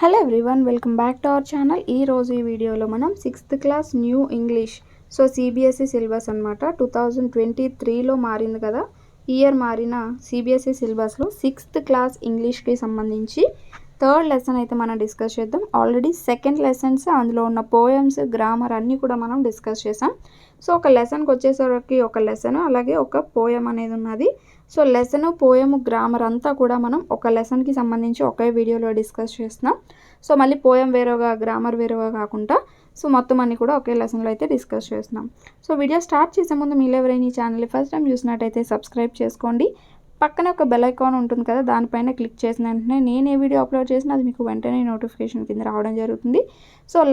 Hello everyone, welcome back to our channel. ఈరోజు ఈ వీడియోలో మనం 6th class new English CBSE syllabus అనమాట. 2023లో మారింది కదా, ఇయర్ మారిన సిబిఎస్ఈ సిలబస్లో 6th క్లాస్ ఇంగ్లీష్కి సంబంధించి థర్డ్ లెసన్ అయితే మనం డిస్కస్ చేద్దాం. ఆల్రెడీ సెకండ్ లెసన్స్, అందులో ఉన్న పోయమ్స్, గ్రామర్ అన్నీ కూడా మనం డిస్కస్ చేసాం. ఒక లెసన్కి వచ్చేసరికి ఒక లెసన్, అలాగే ఒక పోయం అనేది ఉన్నది. లెసన్, పోయం, గ్రామర్ అంతా కూడా మనం ఒక లెసన్కి సంబంధించి ఒకే వీడియోలో డిస్కస్ చేస్తున్నాం. మళ్ళీ పోయం వేరేగా, గ్రామర్ వేరేగా కాకుండా మొత్తం అన్నీ కూడా ఒకే లెసన్లో అయితే డిస్కస్ చేస్తున్నాం. వీడియో స్టార్ట్ చేసే ముందు మీరు ఎవరైనా ఈ ఛానల్ని ఫస్ట్ టైం చూసినట్టయితే సబ్స్క్రైబ్ చేసుకోండి. పక్కనే ఒక బెల్ ఐకాన్ ఉంటుంది కదా, దానిపైన క్లిక్ చేసిన వెంటనే నేను ఏ వీడియో అప్లోడ్ చేసినా అది మీకు వెంటనే నోటిఫికేషన్ కింద రావడం జరుగుతుంది.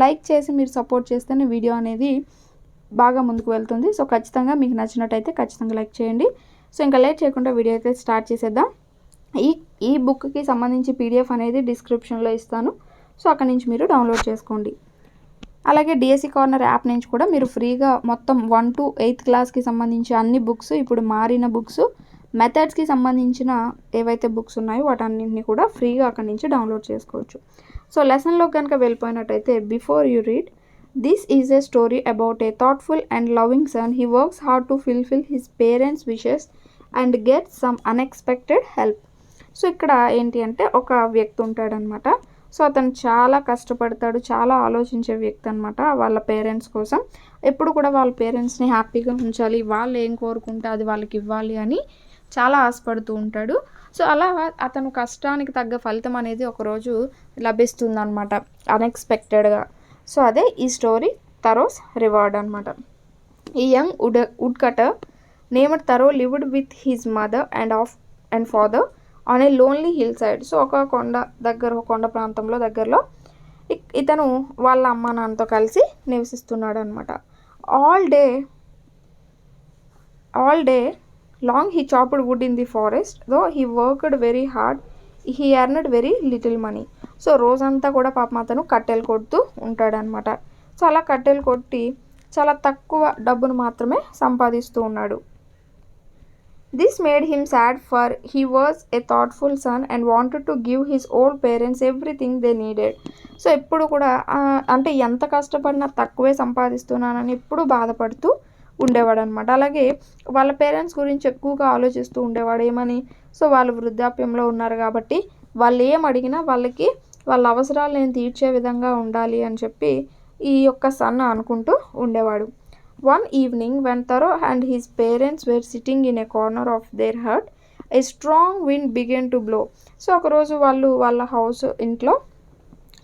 లైక్ చేసి మీరు సపోర్ట్ చేస్తేనే వీడియో అనేది బాగా ముందుకు వెళ్తుంది. ఖచ్చితంగా మీకు నచ్చినట్టయితే ఖచ్చితంగా లైక్ చేయండి. ఇంకా లేట్ చేయకుండా వీడియో అయితే స్టార్ట్ చేసేద్దాం. ఈ బుక్కి సంబంధించి పీడిఎఫ్ అనేది డిస్క్రిప్షన్లో ఇస్తాను. అక్కడ నుంచి మీరు డౌన్లోడ్ చేసుకోండి. అలాగే డిఎస్సి కార్నర్ యాప్ నుంచి కూడా మీరు ఫ్రీగా మొత్తం 1 to 8th క్లాస్కి సంబంధించి అన్ని బుక్స్, ఇప్పుడు మారిన బుక్స్, మెథడ్స్కి సంబంధించిన ఏవైతే బుక్స్ ఉన్నాయో వాటన్నింటినీ కూడా ఫ్రీగా అక్కడ నుంచి డౌన్లోడ్ చేసుకోవచ్చు. లెసన్లో కనుక వెళ్ళిపోయినట్టయితే, before you read, this is a story about a thoughtful and loving son. He works hard to fulfil his parents wishes and get some unexpected help. ఇక్కడ ఏంటి అంటే, ఒక వ్యక్తి ఉంటాడనమాట. అతను చాలా కష్టపడతాడు, చాలా ఆలోచించే వ్యక్తి అనమాట. వాళ్ళ పేరెంట్స్ కోసం ఎప్పుడు కూడా వాళ్ళ పేరెంట్స్ని హ్యాపీగా ఉంచాలి, వాళ్ళు ఏం కోరుకుంటే అది వాళ్ళకి ఇవ్వాలి అని చాలా ఆశపడుతూ ఉంటాడు. అలా అతను కష్టానికి తగ్గ ఫలితం అనేది ఒకరోజు లభిస్తుందన్నమాట, అన్ఎక్స్పెక్టెడ్గా. అదే ఈ స్టోరీ తరోస్ రివార్డ్ అనమాట. ఈ young woodcutter named Taro lived with his mother and father on a lonely hillside. ఒక కొండ ప్రాంతంలో దగ్గరలో ఇతను వాళ్ళ అమ్మ నాన్నతో కలిసి నివసిస్తున్నాడు అనమాట. All day long he chopped wood in the forest. Though he worked very hard, he earned very little money. రోజంతా కూడా పాపం అతను కట్టెలు కొడుతూ ఉంటాడనమాట. అలా కట్టెలు కొట్టి చాలా తక్కువ డబ్బును మాత్రమే సంపాదిస్తూ ఉన్నాడు. This made him sad, for he was a thoughtful son and wanted to give his old parents everything they needed. ఎప్పుడు కూడా అంటే ఎంత కష్టపడినా తక్కువే సంపాదిస్తున్నానని ఎప్పుడు బాధపడుతూ ఉండేవాడు అనమాట. అలాగే వాళ్ళ పేరెంట్స్ గురించి ఎక్కువగా ఆలోచిస్తూ ఉండేవాడు. ఏమని, వాళ్ళు వృద్ధాప్యంలో ఉన్నారు కాబట్టి వాళ్ళు ఏం అడిగినా వాళ్ళకి వాళ్ళ అవసరాలు నేను తీర్చే విధంగా ఉండాలి అని చెప్పి ఈ యొక్క సన్ అనుకుంటూ ఉండేవాడు. One evening, when Taro and his parents were sitting in a corner of their hut, a strong wind began to blow. ఒకరోజు వాళ్ళ హౌస్ ఇంట్లో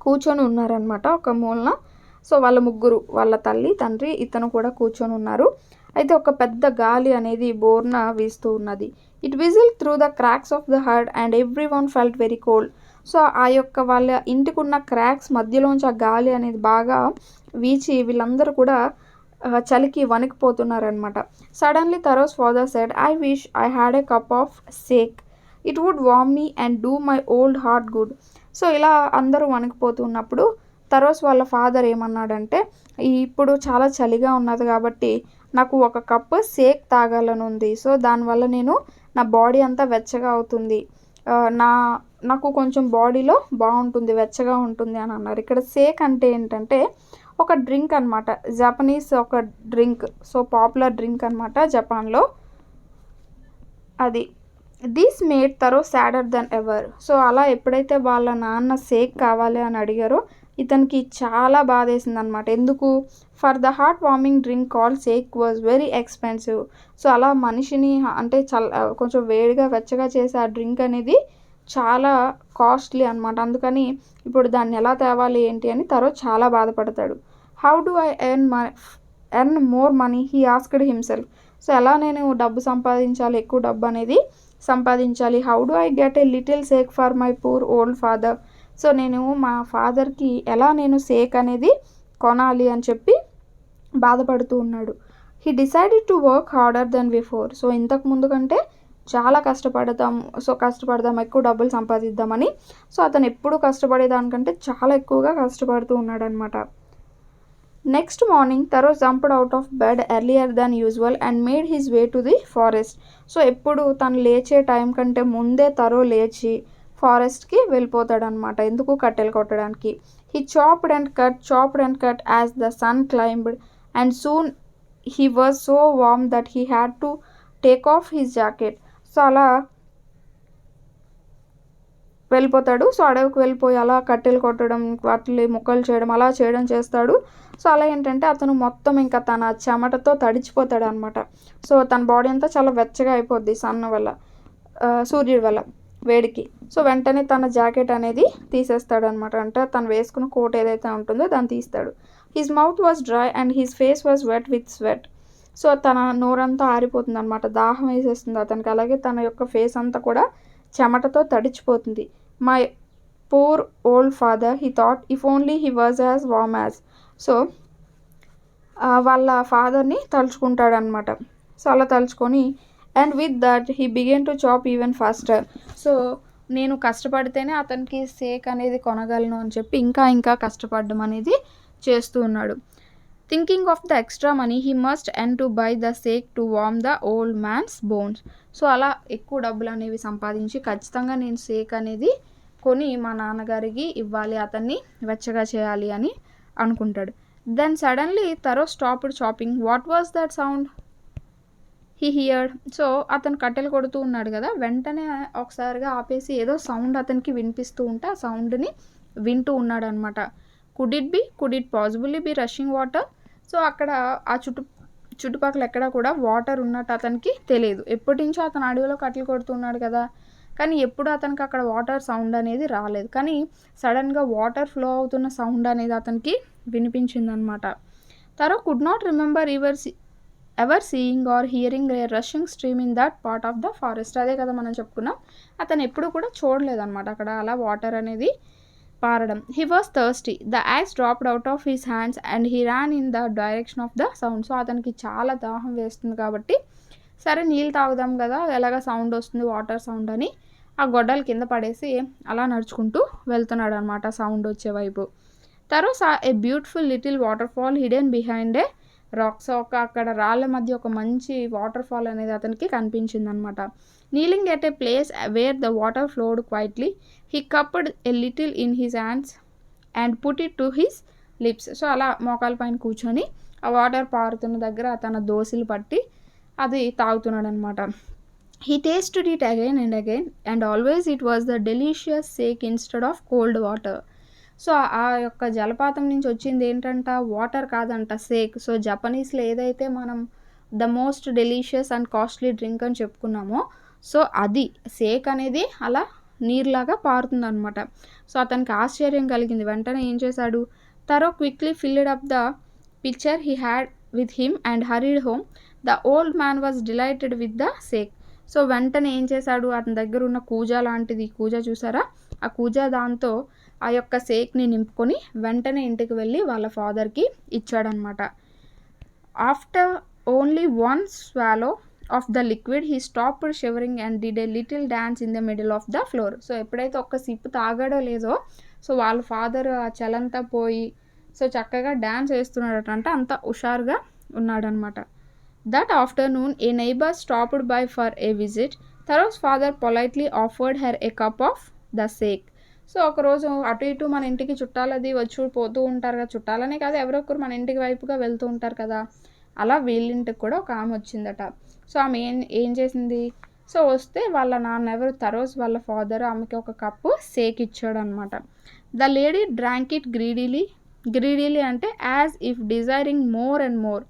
కూర్చొని ఉన్నారనమాట, ఒక మూలన. వాళ్ళ ముగ్గురు, వాళ్ళ తల్లి, తండ్రి, ఇతను కూడా కూర్చొని ఉన్నారు. అయితే ఒక పెద్ద గాలి అనేది బోర్న వీస్తూ ఉన్నది. It whistle through the cracks of the hut and every one felt very cold. ఆ యొక్క వాళ్ళ ఇంటికున్న క్రాక్స్ మధ్యలోంచి ఆ గాలి అనేది బాగా వీచి వీళ్ళందరూ కూడా చలికి వణికిపోతున్నారనమాట. Suddenly Taro's father said, I wish I had a cup of sake, it would warm me and do my old heart good. ఇలా అందరూ వణికిపోతున్నప్పుడు తరోస్ వాళ్ళ ఫాదర్ ఏమన్నాడంటే, ఇప్పుడు చాలా చలిగా ఉన్నది కాబట్టి నాకు ఒక కప్ సేక్ తాగాలని ఉంది. దానివల్ల నా బాడీ అంతా వెచ్చగా అవుతుంది, నాకు కొంచెం బాడీలో బాగుంటుంది, వెచ్చగా ఉంటుంది అని అన్నారు. ఇక్కడ సేక్ అంటే ఏంటంటే ఒక డ్రింక్ అనమాట, జపనీస్ ఒక డ్రింక్. పాపులర్ డ్రింక్ అనమాట జపాన్లో అది. This made Taro sadder then ever. అలా ఎప్పుడైతే వాళ్ళ నాన్న సేక్ కావాలి అని అడిగారో ఇతనికి చాలా బాధేసింది అనమాట. ఎందుకు? For the heart warming drink called sake was very expensive. అలా మనిషిని అంటే కొంచెం వేడిగా వెచ్చగా చేసే ఆ డ్రింక్ అనేది చాలా కాస్ట్లీ అనమాట. అందుకని ఇప్పుడు దాన్ని ఎలా తేవాలి ఏంటి అని తరో చాలా బాధపడతాడు. How do I earn more money, he asked himself. ఎలా నేను డబ్బు సంపాదించాలి, ఎక్కువ డబ్బు అనేది సంపాదించాలి. How do I get a little sake for my poor old father. నేను మా ఫాదర్కి ఎలా నేను సేక్ అనేది కొనాలి అని చెప్పి బాధపడుతూ ఉన్నాడు. He decided to work harder than before. ఇంతకు ముందు కంటే చాలా కష్టపడదాం, ఎక్కువ డబ్బులు సంపాదిద్దామని. అతను ఎప్పుడు కష్టపడేదానికంటే చాలా ఎక్కువగా కష్టపడుతూ ఉన్నాడు అనమాట. Next morning Taro jumped out of bed earlier than usual and made his way to the forest. ఎప్పుడు తను లేచే టైం కంటే ముందే తరో లేచి ఫారెస్ట్కి వెళ్ళిపోతాడనమాట. ఎందుకు? కట్టెలు కొట్టడానికి. He chopped and cut as the sun climbed and soon he was so warm that he had to take off his jacket. So అలా వెళ్ళిపోతాడు. సో అడవికి వెళ్ళిపోయి అలా కట్టెలు కొట్టడం, వాటిని ముక్కలు చేయడం, అలా చేయడం చేస్తాడు. సో అలా ఏంటంటే అతను మొత్తం ఇంకా తన చెమటతో తడిచిపోతాడు అనమాట. సో తన బాడీ అంతా చాలా వెచ్చగా అయిపోద్ది సన్ వల్ల, సూర్యుడి వల్ల వేడికి. సో వెంటనే తన జాకెట్ అనేది తీసేస్తాడు అనమాట. అంటే తను వేసుకున్న కోట్ ఏదైతే ఉంటుందో దాన్ని తీస్తాడు. His mouth was dry and his face was wet with sweat. So తన నోరంతా ఆరిపోతుంది అనమాట, దాహం వేసేస్తుంది అతనికి. అలాగే తన యొక్క ఫేస్ అంతా కూడా చెమటతో తడిచిపోతుంది. My poor old father he thought if only he was as warm as. So వాళ్ళ ఫాదర్ని తలుచుకుంటాడనమాట. సో అలా తలుచుకొని and with that he began to chop even faster. So నేను కష్టపడితేనే అతనికి సేక్ అనేది కొనగలను అని చెప్పి ఇంకా కష్టపడడం అనేది చేస్తూ ఉన్నాడు. Thinking of the extra money he must and to buy the sake to warm the old man's bones. So అలా ఎక్కువ డబ్బులు అనేవి సంపాదించి ఖచ్చితంగా నేను సేక్ అనేది కొని మా నాన్నగారికి ఇవ్వాలి, అతన్ని వెచ్చగా చేయాలి అని అనుకుంటాడు. Then suddenly Taro stopped chopping. What was that sound he heard. So అతను కట్టెలు కొడుతూ ఉన్నాడు కదా, వెంటనే ఒకసారిగా ఆపేసి ఏదో సౌండ్ అతనికి వినిపిస్తూ ఉంటే ఆ సౌండ్ని వింటూ ఉన్నాడు అనమాట. Could it possibly be rushing water. So అక్కడ ఆ చుట్టుపక్కల ఎక్కడ కూడా వాటర్ ఉన్నట్టు అతనికి తెలియదు. ఎప్పటి నుంచో అతను అడవిలో కట్టెలు కొడుతున్నాడు కదా, కానీ ఎప్పుడు అతనికి అక్కడ వాటర్ సౌండ్ అనేది రాలేదు. కానీ సడన్గా వాటర్ ఫ్లో అవుతున్న సౌండ్ అనేది అతనికి వినిపించిందనమాట. Taro could not remember ever seeing or hearing a rushing stream in that part of the forest. అదే కదా మనం చెప్పుకున్నాం, అతను ఎప్పుడు కూడా చూడలేదన్నమాట అక్కడ అలా వాటర్ అనేది పారడం. He was thirsty. The axe dropped out of his hands and he ran in the direction of the sound. So అతనికి చాలా దాహం వేస్తుంది కాబట్టి సరే నీళ్ళు తాగుదాం కదా, ఎలాగ సౌండ్ వస్తుంది వాటర్ సౌండ్ అని ఆ గొడ్డలు కింద పడేసి అలా నడుచుకుంటూ వెళ్తున్నాడు అనమాట సౌండ్ వచ్చే వైపు. తర్వాత a beautiful little waterfall hidden behind a rocks. అక్కడ రాళ్ళ మధ్య ఒక మంచి వాటర్ ఫాల్ అనేది అతనికి కనిపించింది అనమాట. Kneeling at a place where the water flowed quietly he cupped a little in his hands and put it to his lips. So అలా మోకాల పైన కూర్చొని ఆ వాటర్ పారుతున్న దగ్గర తన దోసిలు పట్టి అది తాగుతున్నాడు అనమాట. He tasted it again and always it was the delicious sake instead of cold water. So ఆ యొక్క జలపాతం నుంచి వచ్చింది ఏంటంట, వాటర్ కాదంట, సేక్. సో జపనీస్లో ఏదైతే మనం the most delicious and costly drink అని చెప్పుకున్నామో, సో అది సేక్ అనేది అలా నీరులాగా పారుతుందనమాట. సో అతనికి ఆశ్చర్యం కలిగింది. వెంటనే ఏం చేశాడు, Taro quickly filled up the pitcher he had with him and hurried home. The old man was delighted with the sake. So వెంటనే ఏం చేశాడు, అతని దగ్గర ఉన్న కూజా లాంటిది, కూజా చూసారా, ఆ కూజా దాంతో ఆ యొక్క సేక్ని నింపుకొని వెంటనే ఇంటికి వెళ్ళి వాళ్ళ ఫాదర్కి ఇచ్చాడనమాట. After only one swallow of the liquid he stopped shivering and did a little dance in the middle of the floor. So ఎప్పుడైతే ఒక్క సిప్పు తాగాడో లేదో, సో వాళ్ళ ఫాదర్ ఆ చలంతా పోయి సో చక్కగా డ్యాన్స్ వేస్తున్నాడట, అంటే అంత హుషారుగా ఉన్నాడనమాట. That afternoon a neighbour stopped by for a visit. Taro's father politely offered her a cup of the sake. So ఒకరోజు అటు ఇటు మన ఇంటికి చుట్టాలది వచ్చి పోతూ ఉంటారు కదా, చుట్టాలనే కాదు ఎవరొకరు మన ఇంటికి వైపుగా వెళ్తూ ఉంటారు కదా, అలా వీళ్ళింటికి కూడా ఒక ఆమె వచ్చిందట. సో ఆమె ఏం చేసింది, సో వస్తే వాళ్ళ నాన్న ఎవరు, తరోస్ వాళ్ళ ఫాదర్ ఆమెకి ఒక కప్పు సేక్ ఇచ్చాడు అనమాట. The lady drank it greedily అంటే as if desiring more and more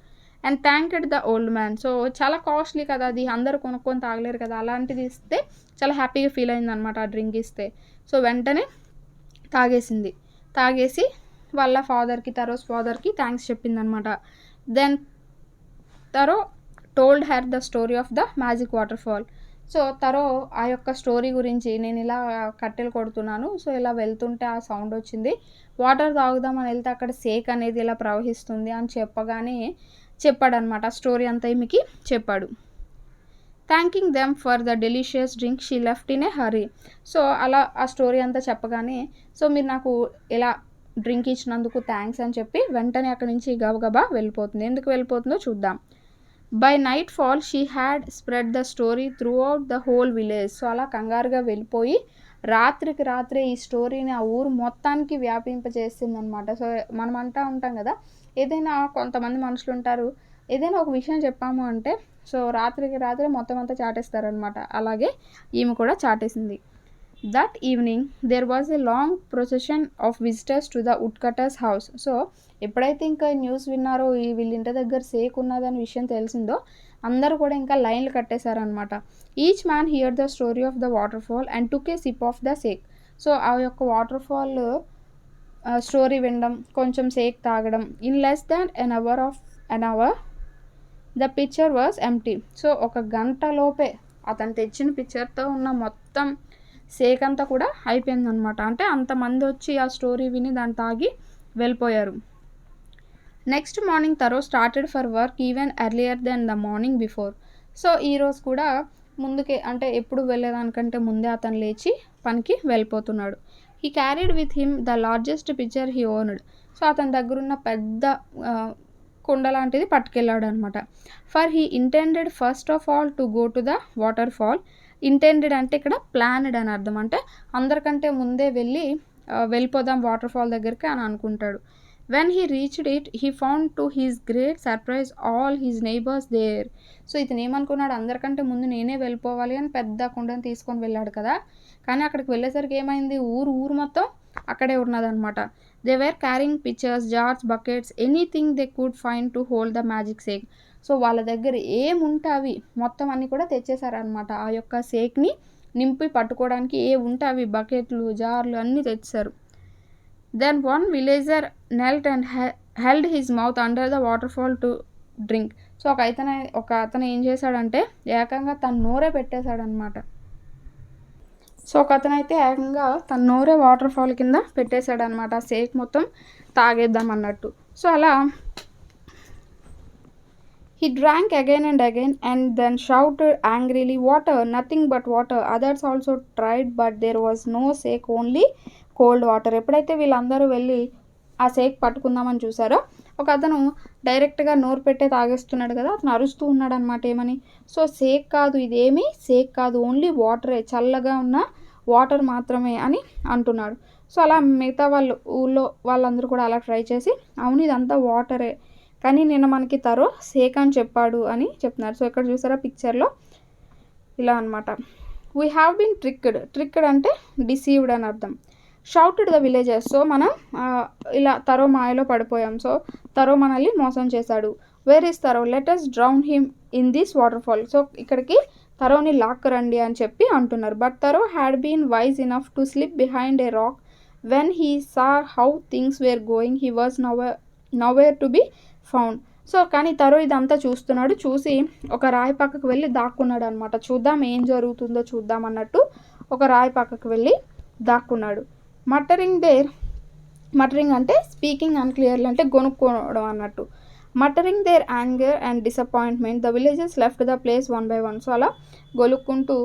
and thanked the old man. So చాలా కాస్ట్లీ కదా అది, అందరూ కొనుక్కొని తాగలేరు కదా, అలాంటిది ఇస్తే చాలా హ్యాపీగా ఫీల్ అయింది అనమాట ఆ డ్రింక్ ఇస్తే. సో వెంటనే తాగేసి వాళ్ళ ఫాదర్కి, తరోస్ ఫాదర్కి థ్యాంక్స్ చెప్పిందనమాట. Then Taro told her the story of the magic waterfall. So Taro ఆ యొక్క స్టోరీ గురించి, నేను ఇలా కట్టెలు కొడుతున్నాను, సో ఇలా వెళ్తుంటే ఆ సౌండ్ వచ్చింది, వాటర్ తాగుదామని వెళ్తే అక్కడ సేక్ అనేది ఇలా ప్రవహిస్తుంది అని చెప్పాడనమాట. స్టోరీ అంతా ఈమెకి చెప్పాడు. Thanking them for the delicious drink she left in a hurry. So అలా ఆ స్టోరీ అంతా చెప్పగానే, సో మీరు నాకు ఇలా డ్రింక్ ఇచ్చినందుకు థ్యాంక్స్ అని చెప్పి వెంటనే అక్కడి నుంచి గబగబా వెళ్ళిపోతుంది. ఎందుకు వెళ్ళిపోతుందో చూద్దాం. By night fall she had spread the story through out the whole village. So అలా కంగారుగా వెళ్ళిపోయి రాత్రికి రాత్రే ఈ స్టోరీని ఆ ఊరు మొత్తానికి వ్యాపింపజేసిందనమాట. సో మనం అంటా ఉంటాం కదా, ఏదైనా కొంతమంది మనుషులు ఉంటారు, ఏదైనా ఒక విషయం చెప్పాము అంటే సో రాత్రికి రాత్రే మొత్తం అంతా చాటేస్తారనమాట. అలాగే ఈమె కూడా చాటేసింది. That evening there was a long procession of visitors to the woodcutter's house. So ఎప్పుడైతే ఇంకా న్యూస్ విన్నారో వీళ్ళ ఇంటి దగ్గర సేక్ ఉన్నదని విషయం తెలిసిందో అందరూ కూడా ఇంకా లైన్లు కట్టేశారనమాట. Each man hear the story of the waterfall and took a sip of the sake. So ఆ యొక్క వాటర్ ఫాల్ స్టోరీ వినడం, కొంచెం సేక్ తాగడం. In less than an hour the pitcher was empty. So ఒక గంట లోపే అతను తెచ్చిన పిక్చర్తో ఉన్న మొత్తం సేక్ అంతా కూడా అయిపోయిందనమాట. అంటే అంతమంది వచ్చి ఆ స్టోరీ విని దాన్ని తాగి వెళ్ళిపోయారు. Next morning Taro started for work even earlier then the morning before. So ఈరోజు కూడా ముందుకే అంటే ఎప్పుడు వెళ్ళేదానికంటే ముందే అతను లేచి పనికి వెళ్ళిపోతున్నాడు. He carried with him the largest picture he owned. So అతని దగ్గరున్న పెద్ద కుండ లాంటిది పట్టుకెళ్ళాడు అనమాట. For he intended first of all to go to the water fall. Intended అంటే ఇక్కడ ప్లానెడ్ అని అర్థం. అంటే అందరికంటే ముందే వెళ్ళిపోదాం వాటర్ ఫాల్ దగ్గరికి అని అనుకుంటాడు. When he reached it he found to his great surprise all his neighbours there. So ఇతను ఏమనుకున్నాడు, అందరికంటే ముందు నేనే వెళ్ళిపోవాలి అని పెద్ద కుండను తీసుకొని వెళ్ళాడు కదా, కానీ అక్కడికి వెళ్ళేసరికి ఏమైంది, ఊరు మొత్తం అక్కడే ఉన్నదనమాట. They were carrying pitchers, jars, buckets, anything they could find to hold the magic sake. So వాళ్ళ దగ్గర ఏముంటే అవి మొత్తం అన్నీ కూడా తెచ్చేశారనమాట. ఆ యొక్క సేక్ని నింపి పట్టుకోవడానికి ఏ ఉంటే అవి బకెట్లు, జార్లు అన్నీ తెచ్చారు. Then one villager knelt and held his mouth under the waterfall to drink. So ఒక అతను ఏం చేశాడంటే ఏకంగా తన నోరే పెట్టేశాడనమాట. సో ఒక అతను అయితే ఏకంగా తన నోరే వాటర్ ఫాల్ కింద పెట్టేశాడనమాట, ఆ సేక్ మొత్తం తాగేద్దాం అన్నట్టు. సో అలా he drank again and then shouted angrily, water, nothing but water. Others also tried, but there was no sake, only cold water. ఎప్పుడైతే వీళ్ళందరూ వెళ్ళి ఆ సేక్ పట్టుకుందామని చూసారో ఒక అతను డైరెక్ట్గా నోరు పెట్టే తాగేస్తున్నాడు కదా, అతను అరుస్తూ ఉన్నాడు అనమాట. ఏమని, సో సేక్ కాదు, ఇదేమీ సేక్ కాదు, ఓన్లీ వాటరే, చల్లగా ఉన్న వాటర్ మాత్రమే అని అంటున్నాడు. సో అలా మిగతా ఊళ్ళో వాళ్ళందరూ కూడా అలా ట్రై చేసి అవును ఇదంతా వాటరే, కానీ నిన్న మనకి తరో సేక్ అని చెప్పాడు అని చెప్తున్నారు. సో ఇక్కడ చూసారా పిక్చర్లో ఇలా అనమాట. వీ హ్యావ్ బీన్ ట్రిక్డ్ అంటే డిసీవ్డ్ అని అర్థం. Shouted the villagers. సో మనం ఇలా తరో మాయలో పడిపోయాం, సో తరో మనల్ని మోసం చేశాడు. Where is Taro, let us drown him in this waterfall. So ఇక్కడికి తరోని లాక్కరండి అని చెప్పి అంటున్నారు. But Taro had been wise enough to slip behind a rock. When he saw how things were going he was nowhere to be found. So కానీ Taro ఇదంతా చూస్తున్నాడు, చూసి ఒక రాయి పక్కకు వెళ్ళి దాక్కున్నాడు అనమాట. చూద్దాం ఏం జరుగుతుందో చూద్దాం అన్నట్టు ఒక రాయి పక్కకు వెళ్ళి దాక్కున్నాడు. మటరింగ్ అంటే స్పీకింగ్ అన్క్లియర్లీ అంటే గొనుక్కోవడం అన్నట్టు. Muttering their anger and disappointment the villagers left the place one by one. So అలా గొలుక్కుంటూ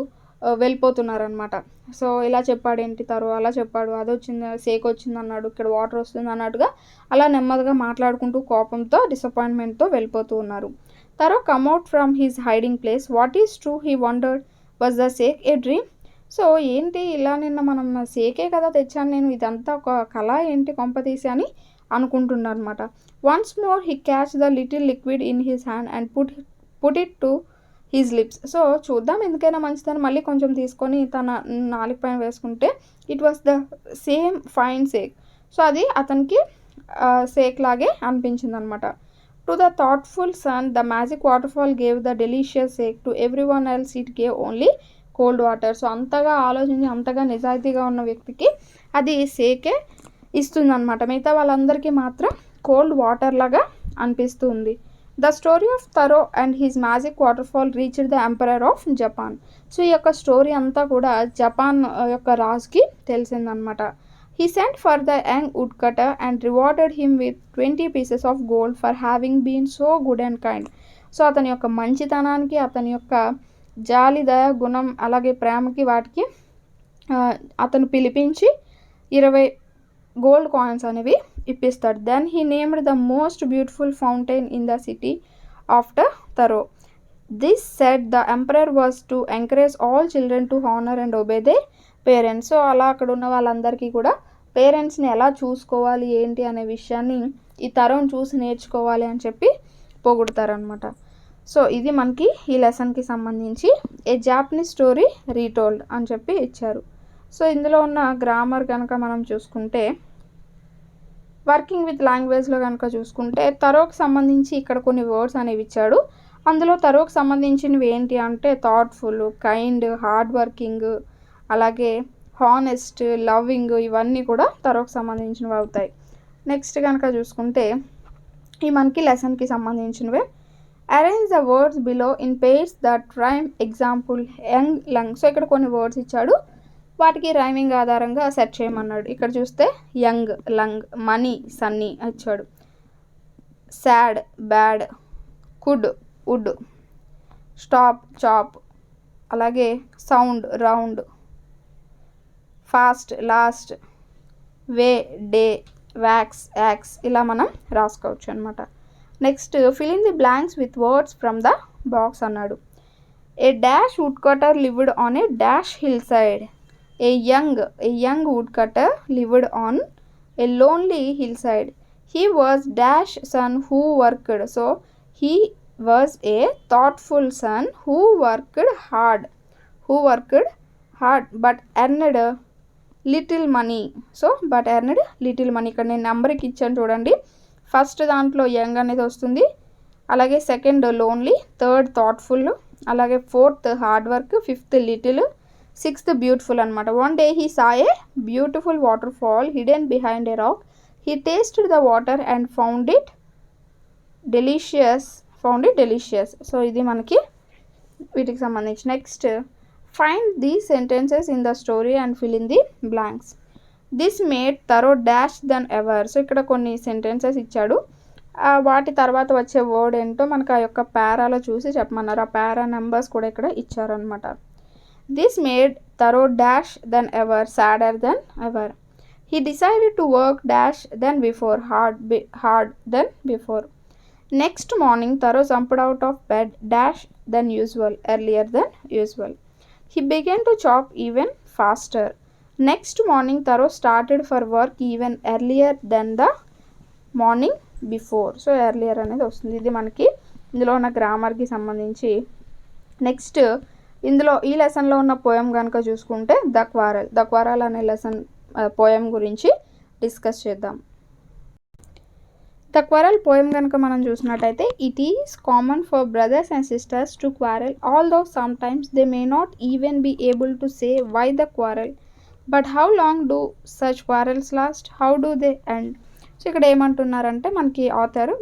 వెళ్ళిపోతున్నారనమాట. సో ఇలా చెప్పాడు ఏంటి తరో, అలా చెప్పాడు, అది వచ్చింది, సేక్ వచ్చింది అన్నాడు, ఇక్కడ వాటర్ వస్తుంది అన్నట్టుగా అలా నెమ్మదిగా మాట్లాడుకుంటూ కోపంతో డిసప్పాయింట్మెంట్తో వెళ్ళిపోతూ ఉన్నారు. Taro come out from his hiding place. What is true he wondered, was the sake a dream. So ఏంటి ఇలా నిన్న మనం సేకే కదా తెచ్చాను నేను, ఇదంతా ఒక కళ ఏంటి కొంపతీసి అని అనుకుంటున్నాను అనమాట. Once more he catch the little liquid in his hand and put it to his lips. So చూద్దాం ఎందుకైనా మంచిదని మళ్ళీ కొంచెం తీసుకొని తన నాలుగు పైన వేసుకుంటే it was the same fine sake. So అది అతనికి సేక్ లాగే అనిపించింది అనమాట. To the thoughtful son the magic waterfall gave the delicious sake, to every one else it gave only cold water. So అంతగా ఆలోచించి అంతగా నిజాయితీగా ఉన్న వ్యక్తికి అది సేకే ఇస్తుందన్నమాట, మిగతా వాళ్ళందరికీ మాత్రం కోల్డ్ వాటర్ లాగా అనిపిస్తుంది. The story of Taro and his magic waterfall reached the emperor of Japan. So ఈ యొక్క స్టోరీ అంతా కూడా జపాన్ యొక్క రాజుకి తెలిసిందనమాట. He sent for the young woodcutter and rewarded him with 20 pieces of gold for having been so good and kind. So అతని యొక్క మంచితనానికి, అతని యొక్క జాలి, దయ, గుణం, అలాగే ప్రేమకి వాటికి అతను పిలిపించి 20 గోల్డ్ కాయిన్స్ అనేవి ఇప్పిస్తాడు. Then he named the most beautiful fountain in the city after Taro. This said the emperor was to encourage all children to honour and obey their parents. So అలా అక్కడ ఉన్న వాళ్ళందరికీ కూడా పేరెంట్స్ని ఎలా చూసుకోవాలి ఏంటి అనే విషయాన్ని ఈ తరం చూసి నేర్చుకోవాలి అని చెప్పి పొగుడతారనమాట. సో ఇది మనకి ఈ లెసన్కి సంబంధించి ఏ జాపనీస్ స్టోరీ రీటోల్డ్ అని చెప్పి ఇచ్చారు. సో ఇందులో ఉన్న గ్రామర్ కనుక మనం చూసుకుంటే, వర్కింగ్ విత్ లాంగ్వేజ్లో కనుక చూసుకుంటే తరోకి సంబంధించి ఇక్కడ కొన్ని వర్డ్స్ అనేవి ఇచ్చాడు. అందులో తరోకి సంబంధించినవి ఏంటి అంటే థాట్ఫుల్, కైండ్, హార్డ్ వర్కింగ్, అలాగే హానెస్ట్, లవ్వింగ్, ఇవన్నీ కూడా తరోకి సంబంధించినవి అవుతాయి. నెక్స్ట్ కనుక చూసుకుంటే ఈ మనకి లెసన్కి సంబంధించినవే. Arrange the words below in pairs that rhyme. Example young, lung. So ఇక్కడ కొన్ని వర్డ్స్ ఇచ్చాడు, వాటికి రైమింగ్ ఆధారంగా సెట్ చేయమన్నాడు. ఇక్కడ చూస్తే యంగ్, లంగ్, మనీ, సన్నీ ఇచ్చాడు. Sad, bad, could, wood, stop, chop, అలాగే sound, round, fast, last, way, day, wax, axe, ఇలా మనం రాసుకోవచ్చు అనమాట. Next fill in the blanks with words from the box అన్నాడు. A dash woodcutter lived on a dash hillside. A young woodcutter lived on a lonely hillside. He was dash son who worked. So he was a thoughtful son who worked hard but earned little money. So but earned little money. ఇక్కడ నేను నెంబర్కి ఇచ్చాను చూడండి. First దాంట్లో young అనేది వస్తుంది, అలాగే second lonely, third thoughtful, అలాగే fourth hard work, fifth little, sixth beautiful అనమాట. One day he saw a beautiful waterfall hidden behind a rock. He tasted the water and found it delicious. So ఇది మనకి వీటికి సంబంధించి. Next find the sentences in the story and fill in the blanks. This made Taro dash then ever. So ఇక్కడ కొన్ని sentences ఇచ్చాడు, వాటి తర్వాత వచ్చే వర్డ్ ఏంటో మనకు ఆ యొక్క పారాలో చూసి చెప్పమన్నారు. ఆ పారా నెంబర్స్ కూడా ఇక్కడ ఇచ్చారనమాట. This made Taro dash then ever sadder then ever. He decided to work dash then before hard then before. Next morning, Taro jumped out of bed dash than usual, earlier than usual. He began to chop even faster. Next morning, Taro started for work even earlier than the morning before. So earlier అనేది వస్తుంది. ఇది మనకి ఇందులో ఉన్న గ్రామర్కి సంబంధించి. Next ఇందులో ఈ లెసన్లో ఉన్న పోయం కనుక చూసుకుంటే ద క్వారల్ అనే లెసన్ పోయం గురించి డిస్కస్ చేద్దాం. ద క్వారల్ పోయం కనుక మనం చూసినట్టయితే, it is common for brothers and sisters to quarrel, although sometimes they may not even be able to say why the quarrel, but how long do such quarrels last, how do they end. So ఇక్కడ ఏమంటున్నారంటే మనకి author,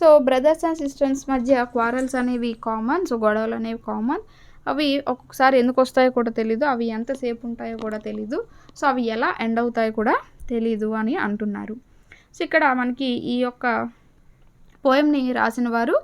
so brothers and sisters మధ్య quarrels అనేవి common. So గొడవలు అనేవి common. అవి ఒక్కొక్కసారి ఎందుకు వస్తాయో కూడా తెలీదు, అవి ఎంతసేపు ఉంటాయో కూడా తెలీదు, సో అవి ఎలా ఎండ్ అవుతాయో కూడా తెలీదు అని అంటున్నారు. సో ఇక్కడ మనకి ఈ యొక్క పోయంని రాసిన వారు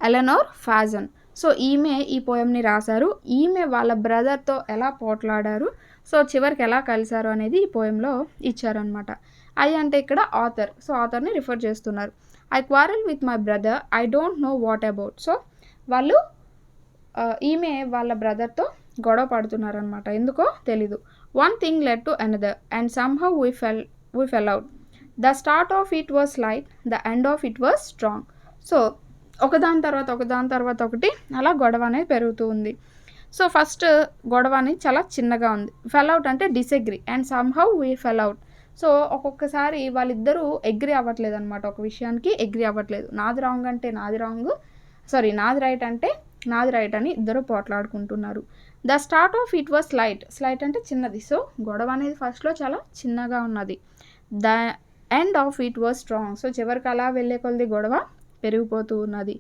ఎలెనోర్ ఫాజన్. సో ఈమె ఈ పోయంని రాశారు. ఈమె వాళ్ళ బ్రదర్తో ఎలా పోట్లాడారు, సో చివరికి ఎలా కలిశారు అనేది ఈ పోయంలో ఇచ్చారనమాట. ఐ అంటే ఇక్కడ ఆథర్, సో ఆథర్ని రిఫర్ చేస్తున్నారు. I quarrel with my brother, I don't know what about. So వాళ్ళు ఈమె వాళ్ళ బ్రదర్తో గొడవ పడుతున్నారు అనమాట, ఎందుకో తెలీదు. One thing led to another and somehow we fell out. The start of it was light, the end of it was strong. So ఒకదాని తర్వాత ఒకటి అలా గొడవ అనేది పెరుగుతూ ఉంది. సో ఫస్ట్ గొడవ అనేది చాలా చిన్నగా ఉంది. ఫెల్ అవుట్ అంటే disagree, and somehow we fell out. So ఒక్కొక్కసారి వాళ్ళిద్దరూ అగ్రీ అవ్వట్లేదు అనమాట, ఒక విషయానికి అగ్రీ అవ్వట్లేదు. నాది రాంగ్ అంటే నాది రాంగ్, నాది రైట్ అంటే నాది రైట్ అని ఇద్దరు పోట్లాడుకుంటున్నారు. The start of it was slight అంటే చిన్నది. సో గొడవ అనేది ఫస్ట్లో చాలా చిన్నగా ఉన్నది. The end of it was strong. So చివరికి అలా వెళ్ళే కొలది గొడవ పెరిగిపోతూ ఉన్నది.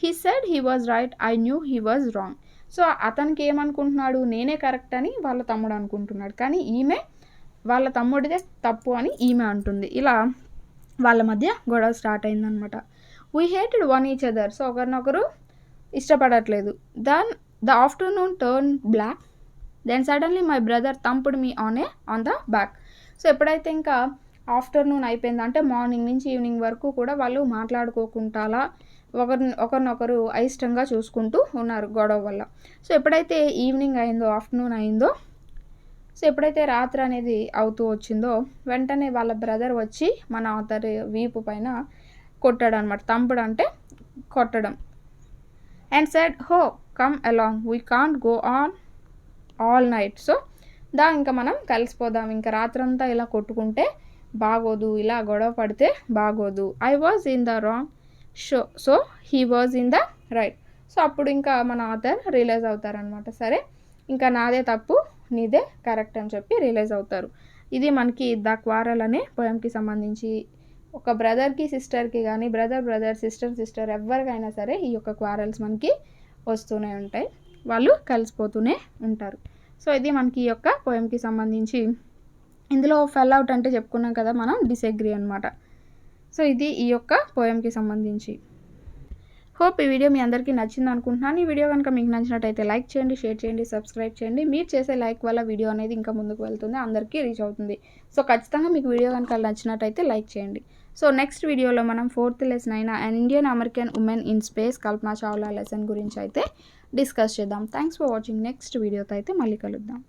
He said he was right, I knew he was wrong. So అతనికి ఏమనుకుంటున్నాడు, నేనే కరెక్ట్ అని వాళ్ళ తమ్ముడు అనుకుంటున్నాడు, కానీ ఈమె వాళ్ళ తమ్ముడిదే తప్పు అని ఈమె అంటుంది. ఇలా వాళ్ళ మధ్య గొడవ స్టార్ట్ అయిందనమాట. We hated one each other. So ఒకరినొకరు ఇష్టపడట్లేదు. Then the afternoon turn black, then suddenly my brother thumped me on the back. So ఎప్పుడైతే ఇంకా ఆఫ్టర్నూన్ అయిపోయింది అంటే మార్నింగ్ నుంచి ఈవినింగ్ వరకు కూడా వాళ్ళు మాట్లాడుకోకుండా ఒకరినొకరు అయిష్టంగా చూసుకుంటూ ఉన్నారు గొడవ వల్ల. సో ఎప్పుడైతే ఈవినింగ్ అయిందో, ఆఫ్టర్నూన్ అయిందో, సో ఎప్పుడైతే రాత్రి అనేది అవుతూ వచ్చిందో వెంటనే వాళ్ళ బ్రదర్ వచ్చి మన ఆథర్ వీపు పైన కొట్టాడు అనమాట. తంపుడు అంటే కొట్టడం. అండ్ సెడ్ హో come along we can't go on all night. So ఇంకా మనం కలిసిపోదాం, ఇంకా రాత్రంతా ఇలా కొట్టుకుంటే బాగోదు, ఇలా గొడవ పడితే బాగోదు. I was in the wrong so he was in the right. So అప్పుడు ఇంకా మన ఆథర్ రియలైజ్ అవుతారనమాట. సరే ఇంకా నాదే తప్పు నీదే కరెక్ట్ అని చెప్పి రియలైజ్ అవుతారు. ఇది మనకి ద క్వారల్ అనే పోయంకి సంబంధించి. ఒక బ్రదర్కి సిస్టర్కి కానీ బ్రదర్ సిస్టర్ ఎవరికైనా సరే ఈ యొక్క క్వారల్స్ మనకి వస్తూనే ఉంటాయి, వాళ్ళు కలిసిపోతూనే ఉంటారు. సో ఇది మనకి ఈ యొక్క పోయంకి సంబంధించి. ఇందులో ఫెల్ అవుట్ అంటే చెప్పుకున్నాం కదా మనం, డిసగ్రీ అనమాట. సో ఇది ఈ యొక్క పోయంకి సంబంధించి. హోప్ ఈ వీడియో మీ అందరికీ నచ్చింది అనుకుంటున్నాను. ఈ వీడియో కనుక మీకు నచ్చినట్టయితే లైక్ చేయండి, షేర్ చేయండి, సబ్స్క్రైబ్ చేయండి. మీరు చేసే లైక్ వల్ల వీడియో అనేది ఇంకా ముందుకు వెళ్తుంది, అందరికీ రీచ్ అవుతుంది. సో ఖచ్చితంగా మీకు వీడియో కనుక నచ్చినట్టయితే లైక్ చేయండి. సో నెక్స్ట్ వీడియోలో మనం 4th లెసన్ అయిన an Indian American women in space Kalpana Chawla lesson గురించి అయితే డిస్కస్ చేద్దాం. Thanks for watching. నెక్స్ట్ వీడియోతో అయితే మళ్ళీ కలుద్దాం.